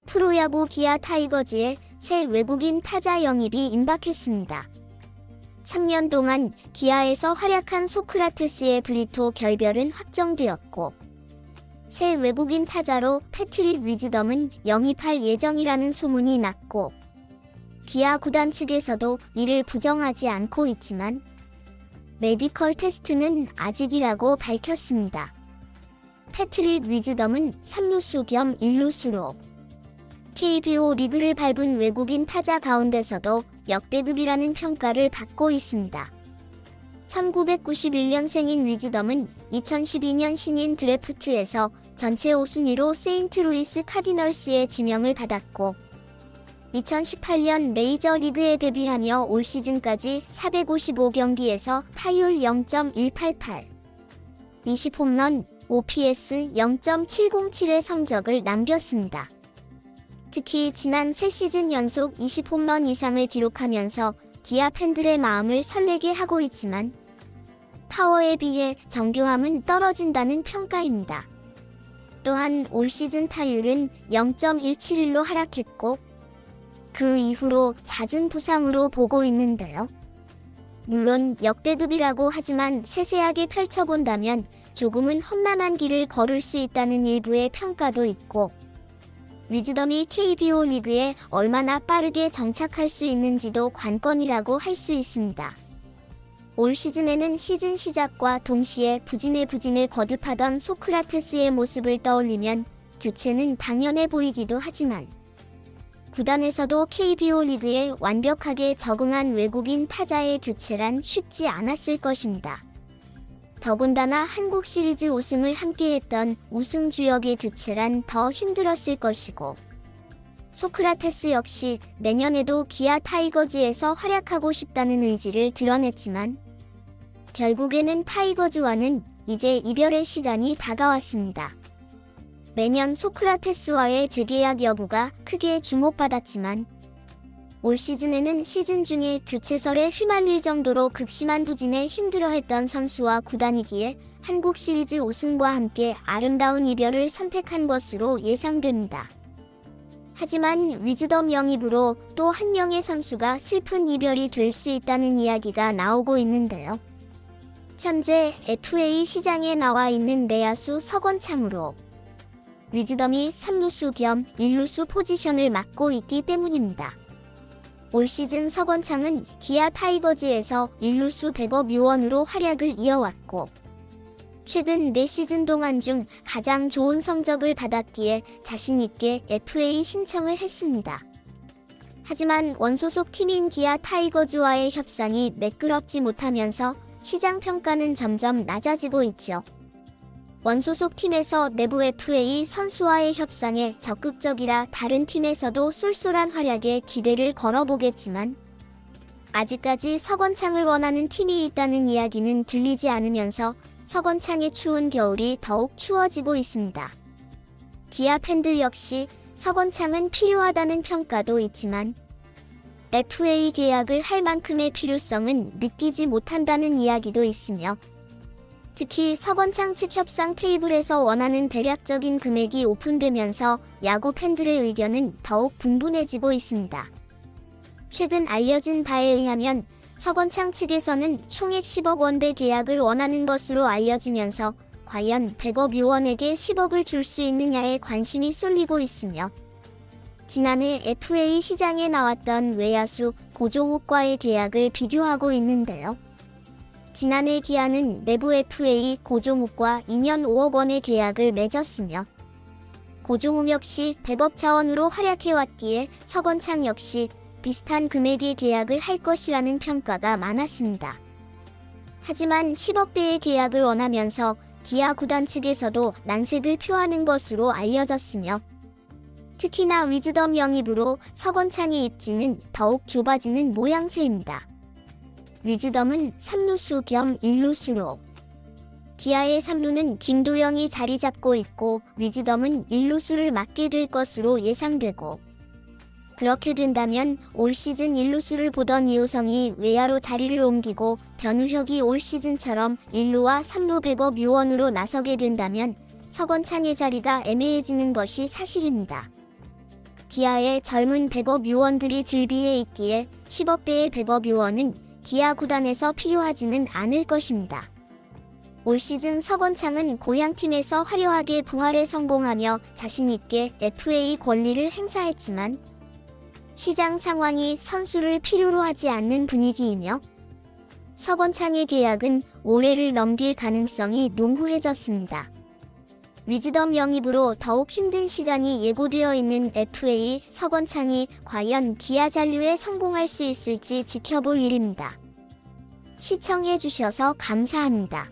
프로야구 기아 타이거즈에 새 외국인 타자 영입이 임박했습니다. 3년 동안 기아에서 활약한 소크라테스의 브리토 결별은 확정되었고, 새 외국인 타자로 패트릭 위즈덤은 영입할 예정이라는 소문이 났고, 기아 구단 측에서도 이를 부정하지 않고 있지만 메디컬 테스트는 아직이라고 밝혔습니다. 패트릭 위즈덤은 3루수 겸 1루수로 KBO 리그를 밟은 외국인 타자 가운데서도 역대급이라는 평가를 받고 있습니다. 1991년생인 위즈덤은 2012년 신인 드래프트에서 전체 5순위로 세인트루이스 카디널스의 지명을 받았고, 2018년 메이저리그에 데뷔하며 올 시즌까지 455경기에서 타율 0.188, 20홈런, OPS 0.707의 성적을 남겼습니다. 특히 지난 3시즌 연속 20홈런 이상을 기록하면서 기아 팬들의 마음을 설레게 하고 있지만 파워에 비해 정교함은 떨어진다는 평가입니다. 또한 올 시즌 타율은 0.171로 하락했고, 그 이후로 잦은 부상으로 보고 있는데요. 물론 역대급이라고 하지만 세세하게 펼쳐본다면 조금은 험난한 길을 걸을 수 있다는 일부의 평가도 있고, 위즈덤이 KBO 리그에 얼마나 빠르게 정착할 수 있는지도 관건이라고 할 수 있습니다. 올 시즌에는 시즌 시작과 동시에 부진을 거듭하던 소크라테스의 모습을 떠올리면 교체는 당연해 보이기도 하지만, 구단에서도 KBO 리그에 완벽하게 적응한 외국인 타자의 교체란 쉽지 않았을 것입니다. 더군다나 한국 시리즈 우승을 함께했던 우승 주역의 교체란 더 힘들었을 것이고, 소크라테스 역시 내년에도 기아 타이거즈에서 활약하고 싶다는 의지를 드러냈지만, 결국에는 타이거즈와는 이제 이별의 시간이 다가왔습니다. 매년 소크라테스와의 재계약 여부가 크게 주목받았지만, 올 시즌에는 시즌 중에 교체설에 휘말릴 정도로 극심한 부진에 힘들어했던 선수와 구단이기에 한국 시리즈 우승과 함께 아름다운 이별을 선택한 것으로 예상됩니다. 하지만 위즈덤 영입으로 또 한 명의 선수가 슬픈 이별이 될 수 있다는 이야기가 나오고 있는데요. 현재 FA 시장에 나와 있는 내야수 서건창으로 위즈덤이 3루수 겸 1루수 포지션을 맡고 있기 때문입니다. 올 시즌 서건창은 기아 타이거즈에서 1루수 백업 요원으로 활약을 이어왔고, 최근 4시즌 동안 중 가장 좋은 성적을 받았기에 자신있게 FA 신청을 했습니다. 하지만 원소속 팀인 기아 타이거즈와의 협상이 매끄럽지 못하면서 시장 평가는 점점 낮아지고 있죠. 원소속 팀에서 내부 FA 선수와의 협상에 적극적이라 다른 팀에서도 쏠쏠한 활약에 기대를 걸어보겠지만, 아직까지 서건창을 원하는 팀이 있다는 이야기는 들리지 않으면서 서건창의 추운 겨울이 더욱 추워지고 있습니다. 기아 팬들 역시 서건창은 필요하다는 평가도 있지만, FA 계약을 할 만큼의 필요성은 느끼지 못한다는 이야기도 있으며, 특히 서건창 측 협상 테이블에서 원하는 대략적인 금액이 오픈되면서 야구 팬들의 의견은 더욱 분분해지고 있습니다. 최근 알려진 바에 의하면 서건창 측에서는 총액 10억 원대 계약을 원하는 것으로 알려지면서 과연 백업 요원에게 10억을 줄 수 있느냐에 관심이 쏠리고 있으며, 지난해 FA 시장에 나왔던 외야수 고종욱과의 계약을 비교하고 있는데요. 지난해 기아는 내부 FA 고종욱과 2년 5억 원의 계약을 맺었으며, 고종욱 역시 백업 차원으로 활약해왔기에 서건창 역시 비슷한 금액의 계약을 할 것이라는 평가가 많았습니다. 하지만 10억대의 계약을 원하면서 기아 구단 측에서도 난색을 표하는 것으로 알려졌으며, 특히나 위즈덤 영입으로 서건창의 입지는 더욱 좁아지는 모양새입니다. 위즈덤은 3루수 겸 1루수로 기아의 3루는 김도영이 자리 잡고 있고, 위즈덤은 1루수를 맡게 될 것으로 예상되고, 그렇게 된다면 올 시즌 1루수를 보던 이호성이 외야로 자리를 옮기고 변우혁이 올 시즌처럼 1루와 3루 백업 요원으로 나서게 된다면 서건창의 자리가 애매해지는 것이 사실입니다. 기아의 젊은 백업 요원들이 즐비해 있기에 10억 대의 백업 요원은 기아 구단에서 필요하지는 않을 것입니다. 올 시즌 서건창은 고향팀에서 화려하게 부활에 성공하며 자신있게 FA 권리를 행사했지만 시장 상황이 선수를 필요로 하지 않는 분위기이며 서건창의 계약은 올해를 넘길 가능성이 농후해졌습니다. 위즈덤 영입으로 더욱 힘든 시간이 예고되어 있는 FA 서건창이 과연 기아 잔류에 성공할 수 있을지 지켜볼 일입니다. 시청해주셔서 감사합니다.